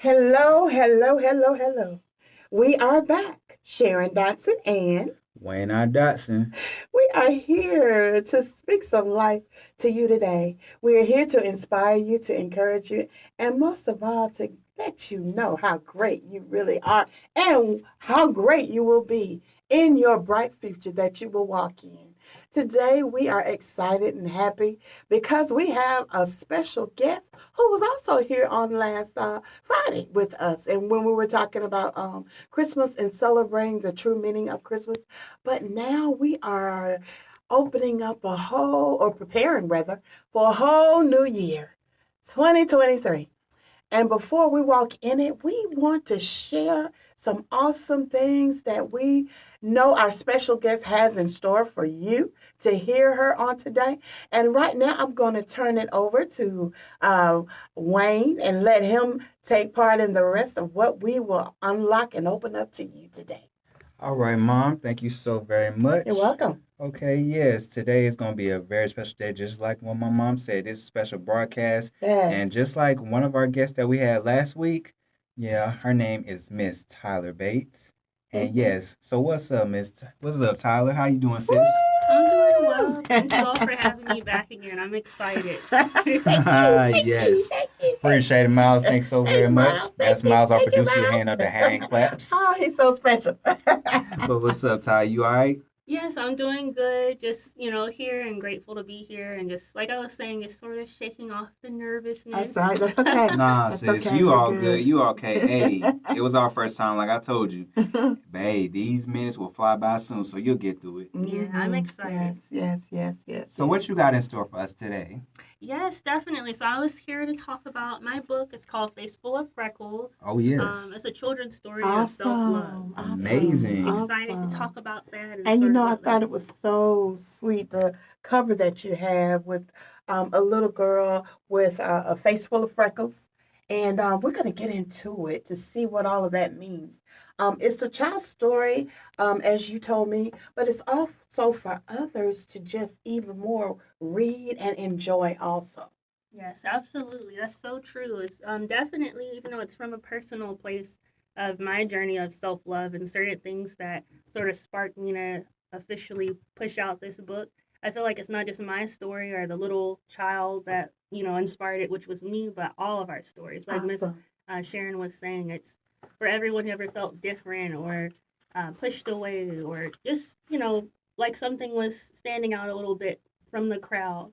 Hello, hello, hello, hello. We are back. Sharon Dotson and Wayne R. Dotson. we are here to speak some life to you today. We are here to inspire you, to encourage you, and most of all, to let you know how great you really are and how great you will be in your bright future that you will walk in. Today, we are excited and happy because we have a special guest who was also here on last Friday with us. And when we were talking about Christmas and celebrating the true meaning of Christmas, but now we are opening up a whole, or preparing rather, for a whole new year, 2023. And before we walk in it, we want to share some awesome things that we know our special guest has in store for you to hear her on today. And right now, I'm going to turn it over to uh, Wayne and let him take part in the rest of what we will unlock and open up to you today. All right, Mom. Thank you so very You're much. welcome. Okay, yes, today is going to be a very special day, just like what my mom said. This is a special broadcast. Yes. And just like one of our guests that we had last week, yeah, her name is Miss Tyler Bates. And yes, so what's up, Tyler? How you doing, sis? I'm doing well. Thank you all for having me back again. I'm excited. Yes. Appreciate it, Miles. Thanks so very Thanks, much. Miles. That's Miles, our Thank you, producer, hand Miles. up the hand claps. Oh, he's so special. But what's up, Ty? You all right? Yes, I'm doing good. Just, here and grateful to be here. And just like I was saying, just sort of shaking off the nervousness. That's all right. That's okay. Nah, That's sis, okay. you You're all good. good. You okay. Hey, it was our first time, like I told you. But hey, these minutes will fly by soon, so you'll get through it. Yeah, I'm excited. Yes. So what you got in store for us today? Yes, definitely. So I was here to talk about my book. It's called Face Full of Freckles. Oh, yes. It's a children's story of self-love. Amazing. So excited to talk about that And sort of I what thought led it me. was so sweet, the cover that you have with a little girl with a face full of freckles. And we're going to get into it to see what all of that means. It's a child's story, as you told me, but it's also for others to just even more read and enjoy also. Yes, absolutely. That's so true. It's definitely, even though it's from a personal place of my journey of self love and certain things that sort of sparked me to officially push out this book. I feel like it's not just my story or the little child that inspired it, which was me, but all of our stories. Like Miss Awesome. Sharon was saying, it's for everyone who ever felt different or pushed away or just like something was standing out a little bit from the crowd.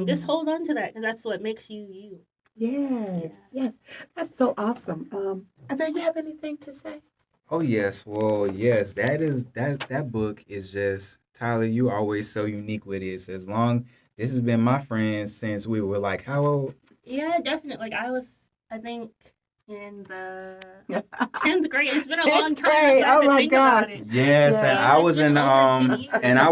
Just Mm. hold on to that because that's what makes you you. Yes, Yeah. yes. That's so awesome. Isaiah, you have anything to say? Oh, yes. Well, yes, that book is just Tyler, you always so unique with it. So as long this has been my friend since we were like how old? Yeah, definitely. Like I think, in the 10th grade. It's been a long time Great. since I had Oh to my think about gosh. it. Yes, and Yeah. I Yeah, it's was been in over 10 and years.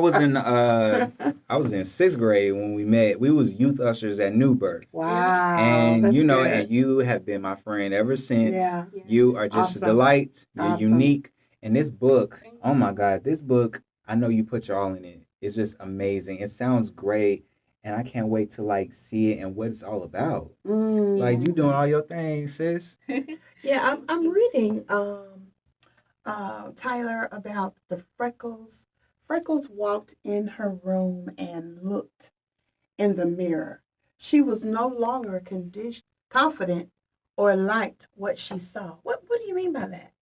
I was in sixth grade when we met. We was youth ushers at New Birth. Yeah. Wow. And That's and good. you have been my friend ever since. Yeah. Yes. You are just a Awesome. delight. You're Awesome. unique. And this book, Thank oh you. my God, this book, I know you put your all in it. It's just amazing. It sounds great. And I can't wait to like see it and what it's all about. Like you doing Mm. all your things, sis. Yeah, Thank I'm you. reading Tyler about the freckles. Freckles walked in her room and looked in the mirror. She was no longer confident or liked what she saw. What do you mean by that?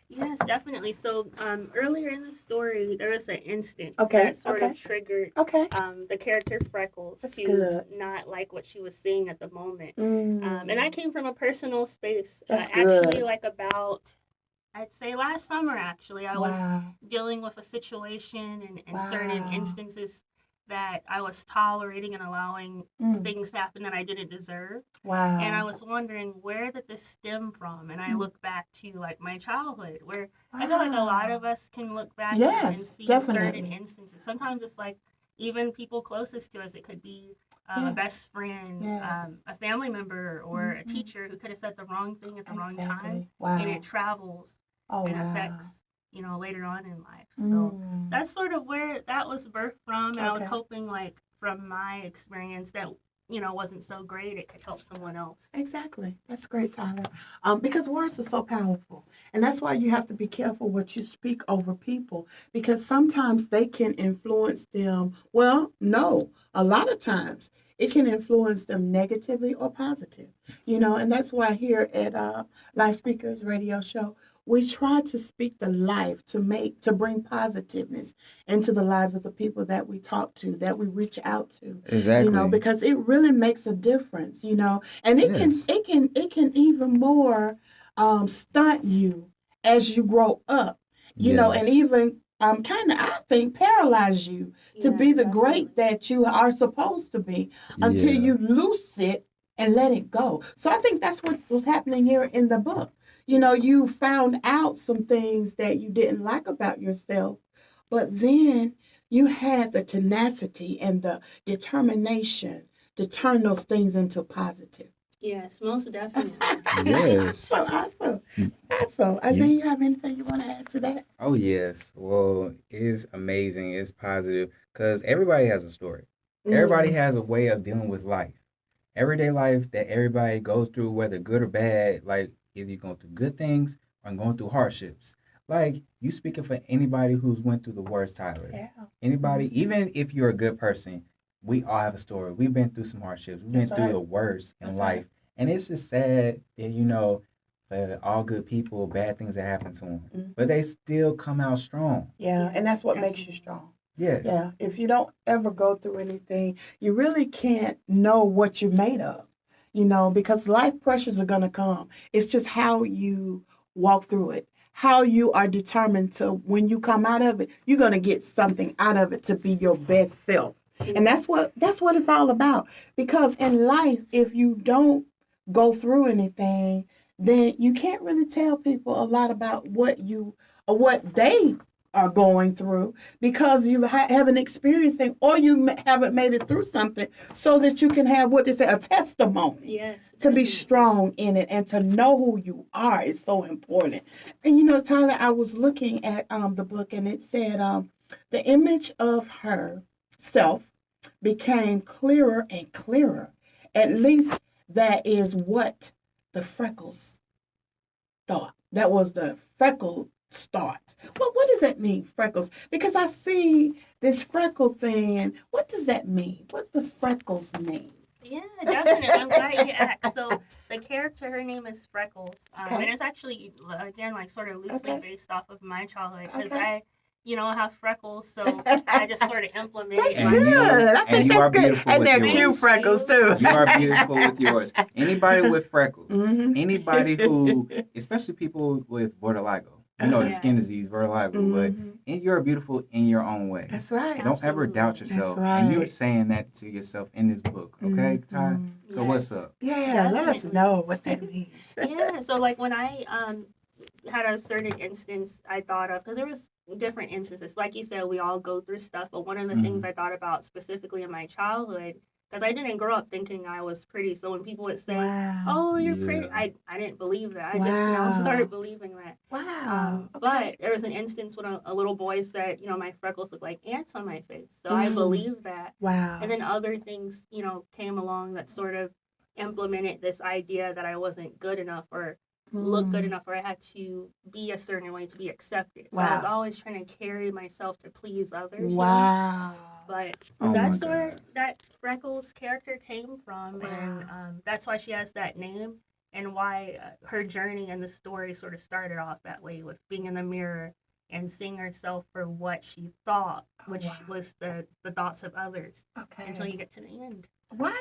Yes, definitely. So, earlier in the story, there was an instance Okay, that sort of okay, triggered okay. the character Freckles That's to good. not like what she was seeing at the moment. And I Mm, came from a personal space. that's Actually, good. like about, I'd say last summer, actually, I was Wow, dealing with a situation and certain wow. instances that I was tolerating and allowing Mm, things to happen that I didn't deserve. And I wow, was wondering where did this stem from? And I mm, look back to like my childhood, where I feel like a lot of wow. us can look back and Yes, see certain definitely. instances. Sometimes it's like even people closest to us. It could be a Yes, best friend, yes. a family member, or a Hmm. teacher who could have said the wrong thing at the wrong time, Exactly. and it Wow. travels Oh, and affects wow. later on in life. So Mm, that's sort of where that was birthed from, and I was okay. hoping like from my experience that wasn't so great, it could help someone else. Exactly. That's great, Tyler. Because words are so powerful. And that's why you have to be careful what you speak over people because sometimes they can influence them. Well, no, a lot of times it can influence them negatively or positive. And that's why here at Life Speakers Radio Show, we try to speak the life to bring positiveness into the lives of the people that we talk to, that we reach out to, Exactly. because it really makes a difference, and Yes. it can even more stunt you as you grow up, and Yes. even kind of I think paralyze you to Yeah, be the definitely. great that you are supposed to be until Yeah. you loose it and let it go. So I think that's what was happening here in the book. You found out some things that you didn't like about yourself, but then you had the tenacity and the determination to turn those things into positive. Yes, most definitely. Yes. So awesome. Awesome. Isaiah, You, you have anything you want to add to that? oh yes. Well, it's amazing. It's positive because everybody has a story. Everybody Mm. has a way of dealing with life. Everyday life that everybody goes through, whether good or bad, like either you're going through good things or going through hardships. Like you speaking for anybody who's went through the worst, Tyler. Yeah. Anybody, Mhm. even if you're a good person, we all have a story. We've been through some hardships. We've been That's through right. the worst in That's life. right. And it's just sad that, for all good people, bad things that happen to them. But Mhm. they still come out strong. Yeah, and Yes, that's what makes you definitely. strong. Yes. Yeah, if you don't ever go through anything, you really can't know what you're made of, because life pressures are going to come. It's just how you walk through it, how you are determined to, when you come out of it, you're going to get something out of it to be your best self. And that's what it's all about. Because in life, if you don't go through anything, then you can't really tell people a lot about what you or what they are going through because you haven't experienced it or you haven't made it through something so that you can have what they say a testimony Yes, to be definitely. strong in it and to know who you are is so important. And Tyler, I was looking at the book and it said the image of herself became clearer and clearer. At least that is what the freckles thought. That was the freckle start. Well, what does that mean, freckles? Because I see this freckle thing, and what does that mean? What the freckles mean? Yeah, definitely. I'm glad you asked. So the character, her name is Freckles, and Okay. it's actually again like sort of loosely Okay. based off of my childhood because Okay. have freckles, so I just sort of implemented That's And my you good. I and think you that's are good. beautiful And with they're cute yours. Thank freckles you. too. You are beautiful with yours. Anybody with freckles, Mhm. anybody who, especially people with vitiligo, the Uh-huh. skin Yes, disease, vitiligo, but Mhm. you're beautiful in your own way. That's right. Don't ever doubt absolutely. That's yourself. And you're right. saying that to yourself in this book, okay, Ty? Mhm. So Yes, what's up? Yeah, let us definitely. know what that means. Yeah, so like when I had a certain instance I thought of because there was different instances. Like you said, we all go through stuff, but one of the things Hmm. I thought about specifically in my childhood, because I didn't grow up thinking I was pretty. So when people would say, Wow. "Oh, you're pretty," Yeah. I didn't believe that. I just Wow. started believing that. Wow. Okay. But there was an instance when a little boy said, my freckles look like ants on my face. So I Mm. believed that. And Wow. then other things, came along that sort of implemented this idea that I wasn't good enough or look good Mm. enough or I had to be a certain way to be accepted. So I was Wow. always trying to carry myself to please others. Wow. But Oh my that's where God. that Freckles character came from, and Wow. that's why she has that name, and why her journey in the story sort of started off that way with being in the mirror and seeing herself for what she thought, Oh, which wow. was the thoughts of others, until Okay. you get to the end. Wow.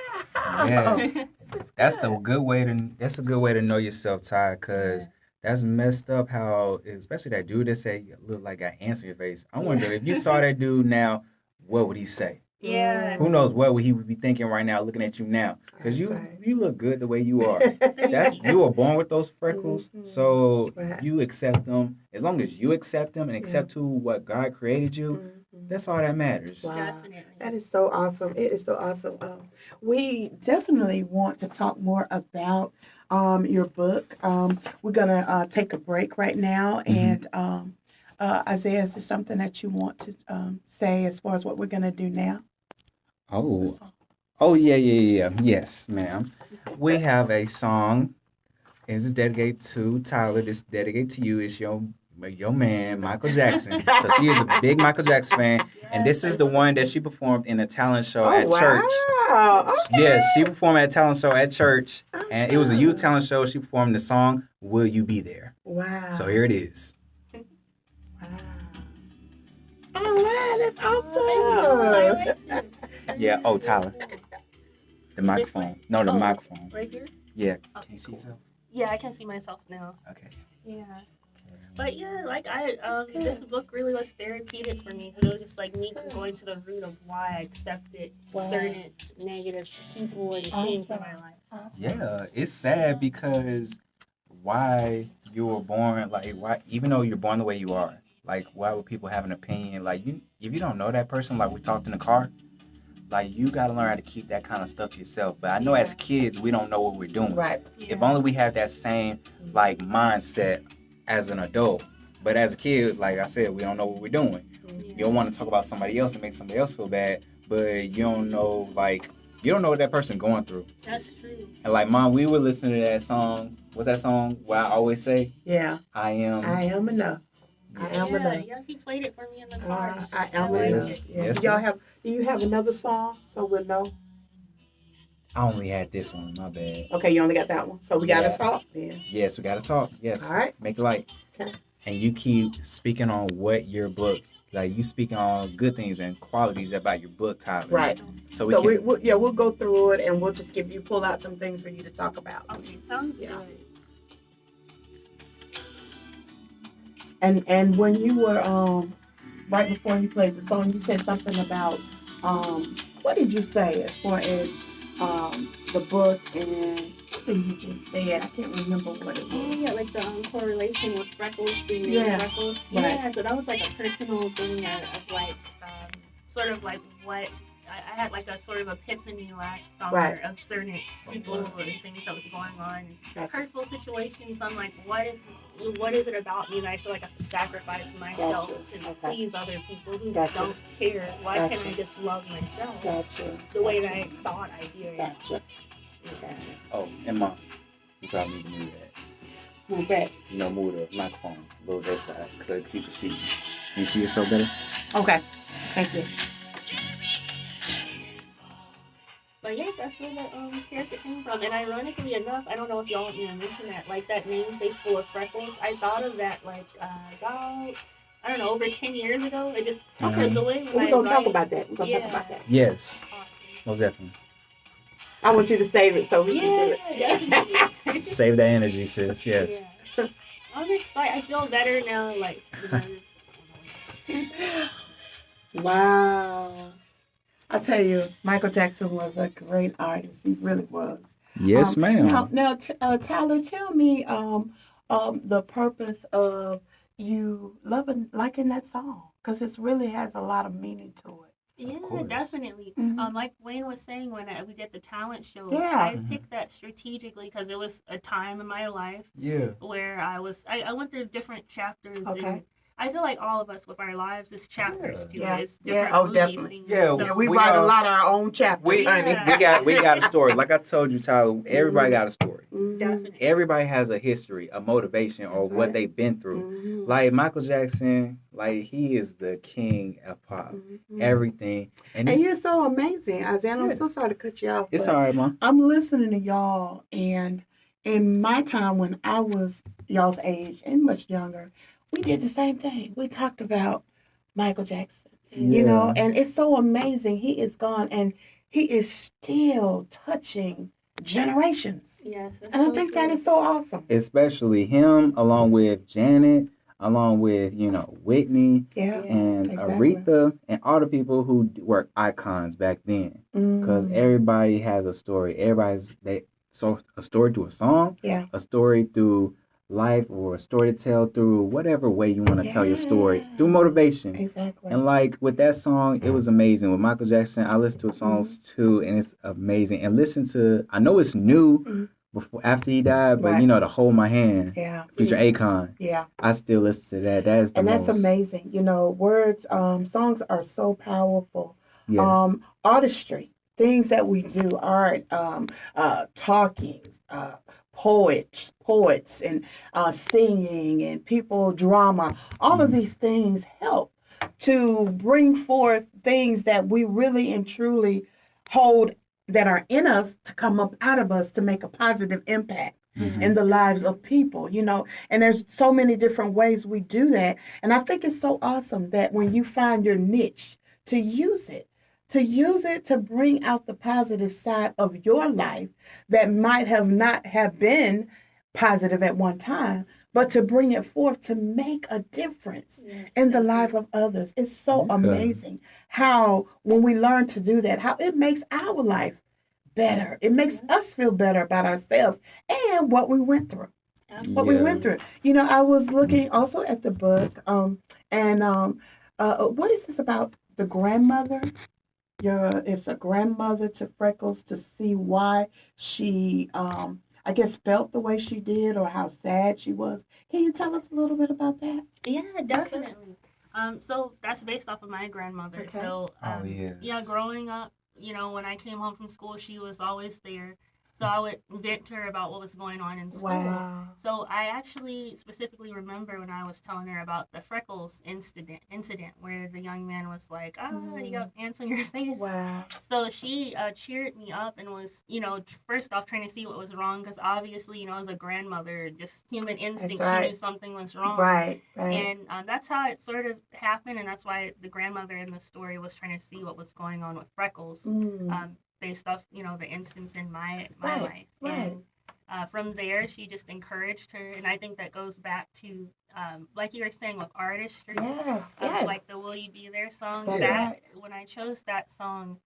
Yes. This is That's the good. good way to that's a good way to know yourself, Ty, Yeah. because that's messed up how, especially that dude that say you look like got ants in your face. I Yeah. wonder if you saw that dude now, what would he say? Yes. Who knows what would he would be thinking right now, looking at you now? Because That's you right. you look good the way you are. That's Thank you you. were born with those freckles, Mhm. so Right. you accept them. As long as you accept them and Yeah. accept who what God created you, Mhm. that's all that matters. Wow. Definitely. That is so awesome. It is so awesome. We definitely want to talk more about your book. We're going to take a break right now. Mhm. And Isaiah, is there something that you want to say as far as what we're going to do now? Oh, Oh yeah. Yes, ma'am. We have a song. It's dedicated to Tyler. This is dedicated to you. It's your man, Michael Jackson, because he is a big Michael Jackson fan. And this is the one that she performed in a talent show Oh, at church. wow. Okay. Yes, she performed at a talent show at church, and it was a youth Awesome. talent show. She performed the song "Will You Be There." Wow. So here it is. Wow. Oh, wow, that's awesome. Yeah. Oh, Tyler, the microphone. No, the Oh. microphone. Right here? Yeah. Oh, Can you see cool. yourself? Yeah, I can see myself now. Okay. Yeah. But yeah, like That's good. this book really was therapeutic for me because it was just like me That's good. going to the root of why I accepted Wow. certain negative people and things in Awesome. my life. Awesome. Yeah, it's sad because why you were born, like why, even though you're born the way you are, like why would people have an opinion? Like you, if you don't know that person, like we talked in the car, like you gotta learn how to keep that kind of stuff to yourself. But I know as kids we don't know what we're doing. Right. If only we have that same like mindset as an adult. But as a kid, like I said, we don't know what we're doing. You don't want to talk about somebody else and make somebody else feel bad, but you don't know you don't know what that person going through. That's true. And like mom, we were listening to that song. What's that song? Where I always say, Yeah. I am. I am enough. I am enough. Yeah, he played it for me in the car. I am liked enough. it. Yeah. Yes, Do y'all have? Do you have another song so we'll know? I only had this one. My bad. Okay, you only got that one. So we gotta Yeah. talk then. Yes, we gotta talk. Yes. All right. Make it light. Okay. And you keep speaking on what your book, like you speaking on good things and qualities about your book, Tyler. Right. So we So can. we'll go through it and we'll just pull out some things for you to talk about. Okay, sounds Yeah. good. And when you were right before you played the song, you said something about what did you say as far as the book and something you just said? I can't remember what it Oh was. yeah, like the correlation with freckles being named Yeah. freckles. Right. Yeah, so that was like a personal thing of like sort of like what I had like a sort of epiphany last summer Right. of certain people and things that was going on, Gotcha. hurtful situations. I'm like, what is it about me that I feel like I have to sacrifice myself Gotcha. to Okay. please other people who Gotcha. don't care? Why can't Gotcha. I just love myself Gotcha. the way that I thought I did? Gotcha. Gotcha. Oh, and mom, you probably need to move that. Move back. You know, move the microphone a little this side so people see you. Can you see yourself better? Okay. Thank you. But yeah, that's where the character came from. And ironically enough, I don't know if y'all want me to mention that, like that name face full of freckles. I thought of that like about I don't know, over 10 years ago. It just Mhm. the way We're I gonna talk write- about that. We're gonna talk Yeah. about that. Yes, Awesome. most definitely. I want you to save it so we Yeah, can do it. definitely. Save that energy, sis. Yes. Yeah. I'm excited. I feel better now. Like, Wow. I tell you, Michael Jackson was a great artist. He really was. Yes, ma'am. Now, Tyler, tell me the purpose of you liking that song, because it really has a lot of meaning to it. yeah, course. definitely. Mhm. Like Wayne was saying when we did the talent show, Yeah. I Mhm. picked that strategically because it was a time in my life Yeah. where I went through different chapters. Okay. And I feel like all of us with our lives is chapters to Yeah. it. It's Yeah. different Oh, movie definitely. scenes. Yeah, So, Yeah, we We write a are- lot of our own chapters, We honey. Yeah. we got a story. Like I told you, Tyler. Everybody got a story. Mhm. definitely. Everybody has a history, a motivation, or That's what right. they've been through. Mhm. Like Michael Jackson, like he is the king of pop. Mhm. Everything, and And it's, you're so amazing, Isaiah. I'm so Yes. sorry to cut you off. it's but all right, mom. I'm listening to y'all, and in my time when I was y'all's age and much younger, we did the same thing. We talked about Michael Jackson, you know, and it's so amazing. He is gone, and he is still touching generations. Yes. that's And I so think that true. is so awesome. Especially him, along with Janet, along with Whitney Yeah. and exactly. Aretha, and all the people who were icons back then. Because Mm. everybody has a story. So a story through a song, Yeah. a story through life, or a story to tell through whatever way you want to tell your story, Yeah. through motivation. Exactly. And like with that song, it was amazing. With Michael Jackson, I listened to his songs Mm-hmm. too, and it's amazing. And listen to, I know it's new Mhm. before after he died, but Right. to Hold My Hand, Yeah. feature Akon. Yeah. I still listen to that. That is the And most. that's amazing. You know, words, songs are so powerful. Yes. Artistry things that we do, art, talking, poets, and singing, and people drama. All of Mhm. these things help to bring forth things that we really and truly hold that are in us to come up out of us to make a positive impact in Mhm. the lives of people, and there's so many different ways we do that. And I think it's so awesome that when you find your niche, to use it to bring out the positive side of your life that might have not have been positive at one time, but to bring it forth to make a difference Yes, in the thank life you. of others. It's so Yeah. amazing how when we learn to do that, how it makes our life better. It makes us feel better about ourselves and what we went through. What we went Absolutely. through. I was looking also at the book, and what is this about the grandmother? It's a grandmother to Freckles to see why she, I guess, felt the way she did or how sad she was. Can you tell us a little bit about that? Yeah, definitely. So that's based off of my grandmother. Okay. So, Oh yeah, yes. growing up, when I came home from school, she was always there. So I would vent to her about what was going on in school. Wow. So I actually specifically remember when I was telling her about the freckles incident where the young man was like, you got ants on your face. Wow. So she cheered me up and was, first off trying to see what was wrong because obviously, as a grandmother, just human instinct, she knew something was wrong. Right. And that's how it sort of happened, and that's why the grandmother in the story was trying to see what was going on with Freckles, based off the instance in my life. Right. And from there, she just encouraged her, and I think that goes back to like you were saying with artistry, Yes. like the "Will You Be There" song. That's that right. When I chose that song,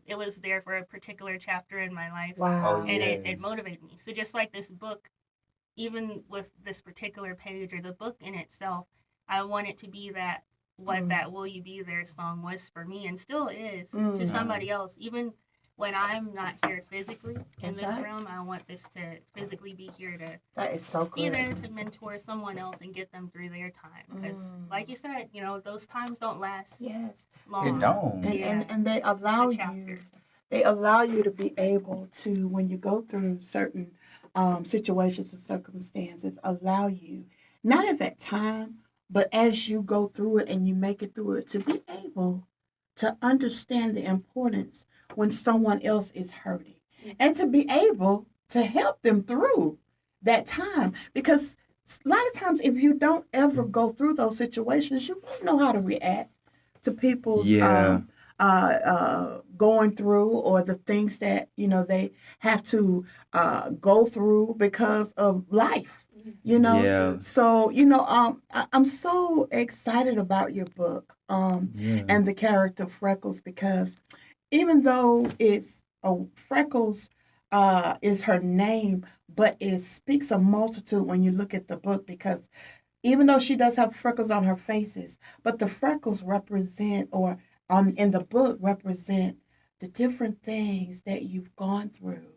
it was there for a particular chapter in my life, Wow. Oh and it yes. motivated me. So just like this book, even with this particular page or the book in itself, I want it to be that what that "Will You Be There" song was for me and still is to somebody else. Even when I'm not here physically in That's this right. realm, I want this to physically be here to That is so be good. there to mentor someone else and get them through their time. Because, like you said, those times don't last Yes. long. It don't. And they allow It's a you. chapter. They allow you to be able to, when you go through certain situations and circumstances, allow you, not at that time, but as you go through it and you make it through it, to be able to understand the importance when someone else is hurting and to be able to help them through that time. Because a lot of times, if you don't ever go through those situations, you won't know how to react to people's Yeah. going through, or the things that they have to go through because of life. Yeah. So I'm so excited about your book, Yeah. and the character Freckles, because even though it's Freckles is her name, but it speaks a multitude when you look at the book, because even though she does have freckles on her faces, but the freckles represent, or in the book represent, the different things that you've gone through,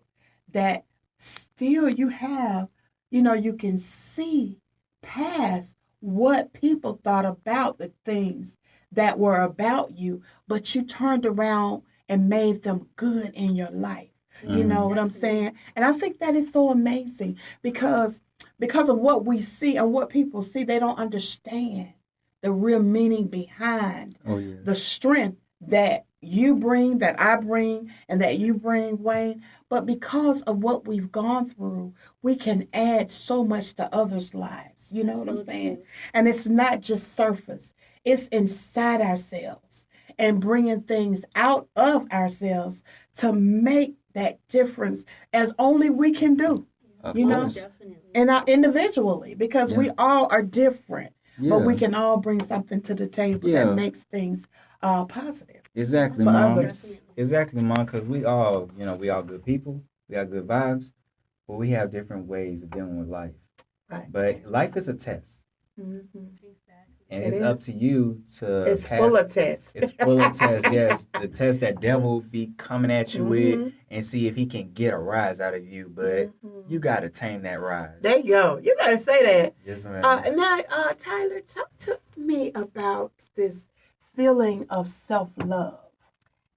that still you have, you can see past what people thought about the things that were about you, but you turned around and made them good in your life. You know what I'm saying? And I think that is so amazing, because of what we see and what people see, they don't understand the real meaning behind Oh yeah. the strength that you bring, that I bring, and that you bring, Wayne. But because of what we've gone through, we can add so much to others' lives. You know what I'm saying? True. And it's not just surface, it's inside ourselves and bringing things out of ourselves to make that difference as only we can do. Of You know, course. Definitely. and individually, because we Yeah. all are different, but we Yeah. can all bring something to the table Yeah. that makes things positive Exactly, for mom. others. Exactly, mom. Because we all, we all good people. We got good vibes, but we have different ways of dealing with life. Right. But life is a test, Mm-hmm. Exactly. and It it's up is. to you to It's pass. full of tests. It's full of tests. Yes, the test that devil be coming at you with, Mhm. and see if he can get a rise out of you. But Mhm. you gotta tame that rise. There you go. You gotta say that. Yes, ma'am. Now, Tyler, talk to me about this feeling of self-love.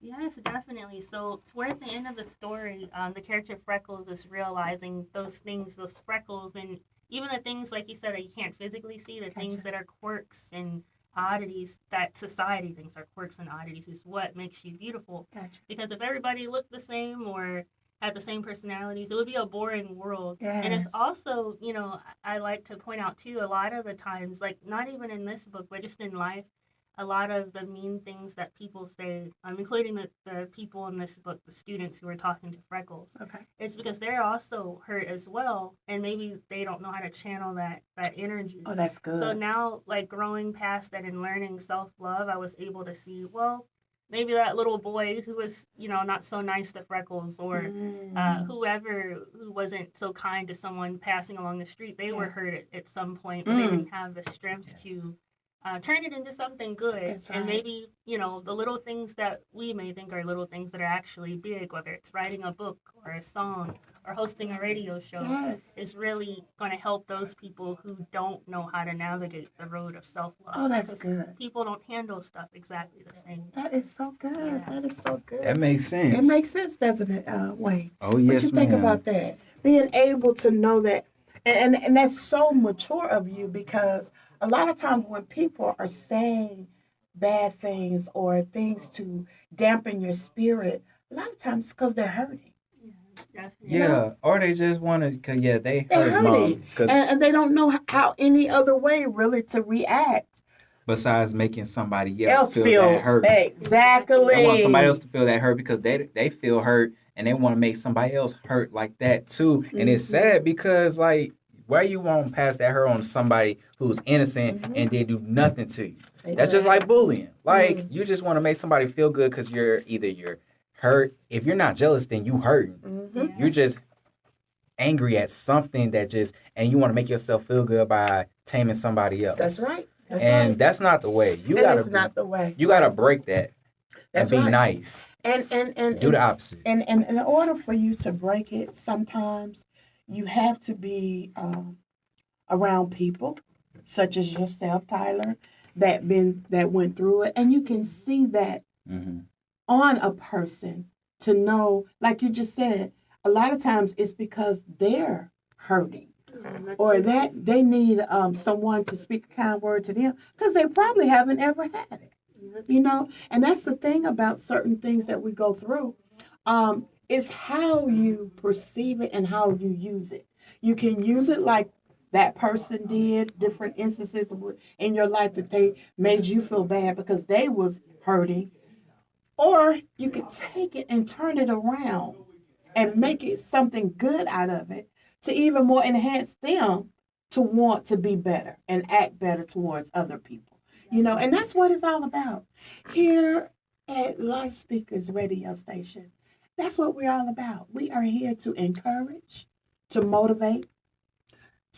Yes, definitely. So toward the end of the story, the character Freckles is realizing those things, those freckles, and even the things like you said that you can't physically see, the things Gotcha. that are quirks and oddities that society thinks are quirks and oddities is what makes you beautiful. Gotcha. Because if everybody looked the same or had the same personalities, it would be a boring world. And it's Yes. also, I like to point out too, a lot of the times, like not even in this book, but just in life, a lot of the mean things that people say, including the people in this book, the students who are talking to Freckles, Okay. it's because they're also hurt as well, and maybe they don't know how to channel that energy. Oh, that's So good. now, like growing past that and learning self love, I was able to see, well, maybe that little boy who was, not so nice to Freckles, or Mm. whoever who wasn't so kind to someone passing along the street, they were Yeah. hurt at some point, but they Mm. didn't have the strength Yes. to turn it into something good. That's And right. maybe, the little things that we may think are little things that are actually big, whether it's writing a book or a song or hosting a radio show, Yes. is really going to help those people who don't know how to navigate the road of self Oh, love. that's Because good. people don't handle stuff exactly the same. That is so good. Yeah. That is so good. That makes It sense. makes sense, doesn't it, Wayne? Oh What you yes, think ma'am. about that? Being able to know that, and that's so mature of you, because a lot of times when people are saying bad things or things to dampen your spirit, a lot of times it's because they're hurting. Yeah, You definitely. know, Yeah, or they just want to, cause yeah, they they're hurt mom. hurting, Cause and they don't know how any other way really to react. besides making somebody else Else feel that feel hurt, they want somebody else exactly. to feel that hurt because they feel hurt and they want to make somebody else hurt like that too. And it's Mm-hmm. sad because like why you want to pass that hurt on to somebody who's innocent Mm-hmm. and they do nothing to you. That's just like Exactly. bullying. Like Mm-hmm. you just want to make somebody feel good because you're hurt. If you're not jealous, then you hurting. Mm-hmm. Yeah. You're just angry at something that just and you want to make yourself feel good by taming somebody else. That's right. That's And right. that's not the way. And it's not the way. You gotta Right. break that and That's be right. nice. And Do the opposite. and in order for you to break it, sometimes you have to be around people such as yourself, Tyler, that went through it, and you can see that Mm-hmm. on a person to know, like you just said, a lot of times it's because they're hurting or that they need someone to speak a kind word to them because they probably haven't ever had it. And that's the thing about certain things that we go through. It's how you perceive it and how you use it. You can use it like that person did, different instances in your life that they made you feel bad because they was hurting, or you could take it and turn it around and make it something good out of it to even more enhance them to want to be better and act better towards other people. And that's what it's all about. Here at Life Speakers Radio Station, that's what we're all about. We are here to encourage, to motivate,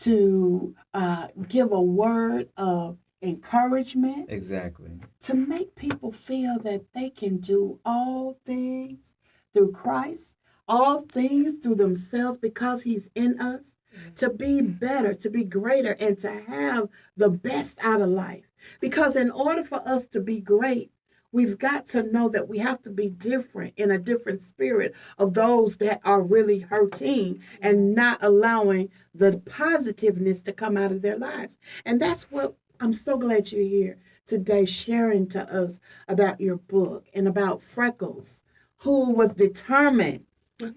to give a word of encouragement, Exactly. to make people feel that they can do all things through Christ, all things through themselves because He's in us, to be better, to be greater, and to have the best out of life. Because in order for us to be great, we've got to know that we have to be different in a different spirit of those that are really hurting and not allowing the positiveness to come out of their lives. And that's what I'm so glad you're here today sharing to us about your book and about Freckles, who was determined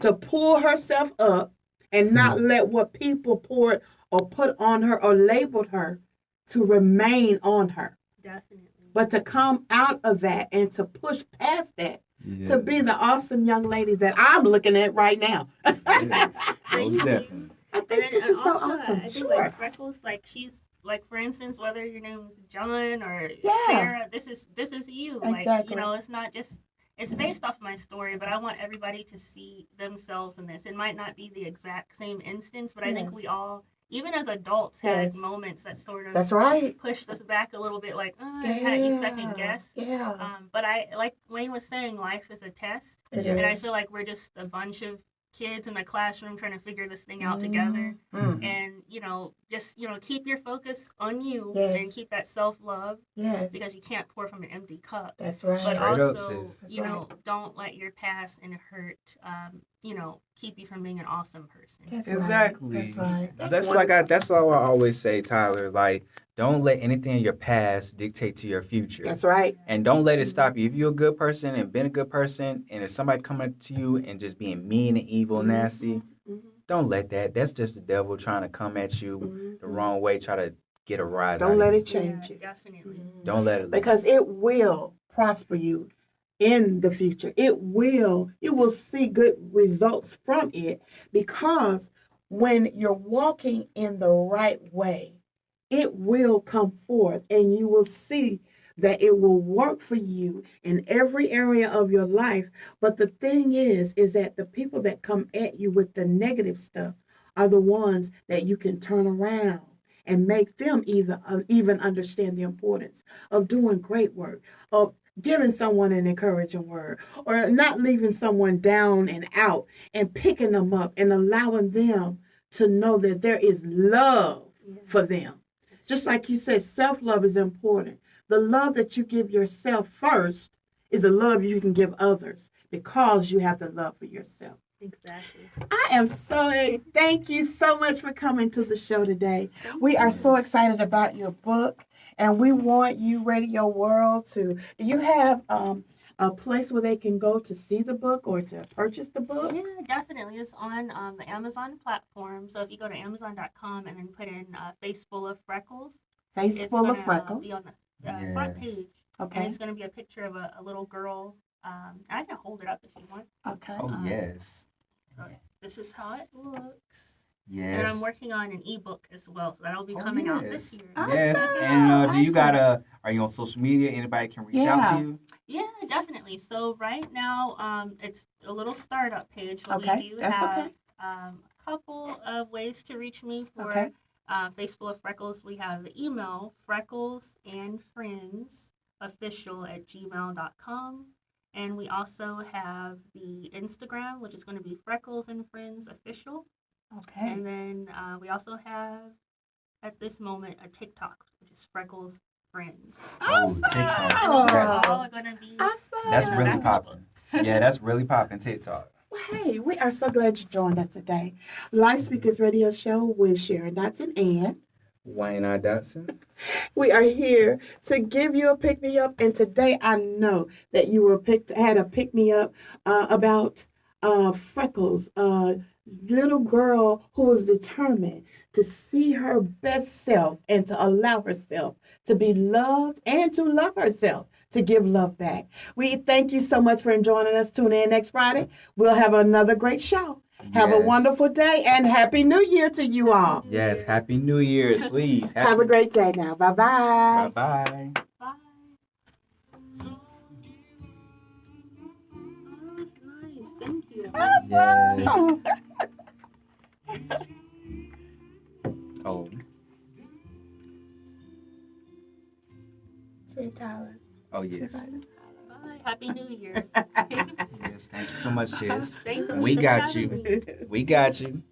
to pull herself up and not let what people poured or put on her or labeled her to remain on her, Definitely. but to come out of that and to push past that Yeah. to be the awesome young lady that I'm looking at right now. Yes. Thank Most you. definitely. I And think then this and is so also, awesome. I think Sure. like Freckles, like she's like for instance, whether your name's John or Yeah. Sarah, this is you. Like Exactly. it's not just it's based off my story, but I want everybody to see themselves in this. It might not be the exact same instance, but I think Yes. we all, even as adults, had Yes. moments that sort of That's right. pushed us back a little bit, like had you second Yeah. guess. Yeah. But I like Wayne was saying, life is a test. It And I is. feel like we're just a bunch of kids in a classroom trying to figure this thing out together. Mm. And, just, keep your focus on you Yes. and keep that self-love Yes. because you can't pour from an empty cup. That's right. But Straight up, also, sis. That's right. don't let your past and hurt, keep you from being an awesome person. That's right. Exactly. That's right. That's all I always say, Tyler. Like, don't let anything in your past dictate to your future. That's right. And don't let it stop you. If you're a good person and been a good person, and if somebody coming up to you and just being mean and evil, Mhm. nasty, Mhm. don't let that. That's just the devil trying to come at you Mhm. the wrong way, try to get a rise out Don't of let you. it change Yeah, you. definitely. Mhm. Don't let it. Because it will prosper you in the future. You will see good results from it, because when you're walking in the right way, it will come forth and you will see that it will work for you in every area of your life. But the thing is that the people that come at you with the negative stuff are the ones that you can turn around and make them even understand the importance of doing great work, of giving someone an encouraging word, or not leaving someone down and out, and picking them up and allowing them to know that there is love for them. Just like you said, self-love is important. The love that you give yourself first is the love you can give others, because you have the love for yourself. Exactly. I am thank you so much for coming to the show today. We are so excited about your book, and we want you, Radio World, do you have a place where they can go to see the book or to purchase the book? Yeah, definitely. It's on the Amazon platform. So if you go to Amazon.com and then put in Face Full of Freckles, Face it's Full gonna of Freckles. be on the front Yes. page. And Okay. it's going to be a picture of a little girl. I can hold it up if you want. Okay. Oh yes. So this is how it looks. Yes. And I'm working on an ebook as well, so that'll be Oh, coming out yes. this year. Yes. Awesome. And do you Awesome. are you on social media? Anybody can reach out Yeah. to you? Yeah, definitely. So right now, it's a little startup page, but Okay, we do that's have okay. a couple of ways to reach me for Okay. Face Full of Freckles. We have the email frecklesandfriendsofficial@gmail.com. And we also have the Instagram, which is going to be Freckles and Friends Official. Okay. And then we also have, at this moment, a TikTok, which is Freckles Friends. Awesome. TikTok. And those Yes. are all going to be Awesome. That's in the really back of the popping. book. Yeah, that's really popping TikTok. Well, hey, we are so glad you joined us today. Live Speakers Radio Show with Sharon Dotson, and Wayne I. Dotson. we are here to give you a pick me up. And today I know that you had a pick me up about Freckles, a little girl who was determined to see her best self and to allow herself to be loved and to love herself, to give love back. We thank you so much for joining us. Tune in next Friday. We'll have another great show. Have a Yes. wonderful day and Happy New Year to you all. Yes, Happy New Year's, please. Have a great day now. Bye-bye. Bye-bye. Bye. Oh, that's nice. Thank you. Yes. Oh. See you, Tyler. Oh, yes. Bye. Happy New Year. Yes, thank you so much, sis. Thank you We for got having you. me. We got you.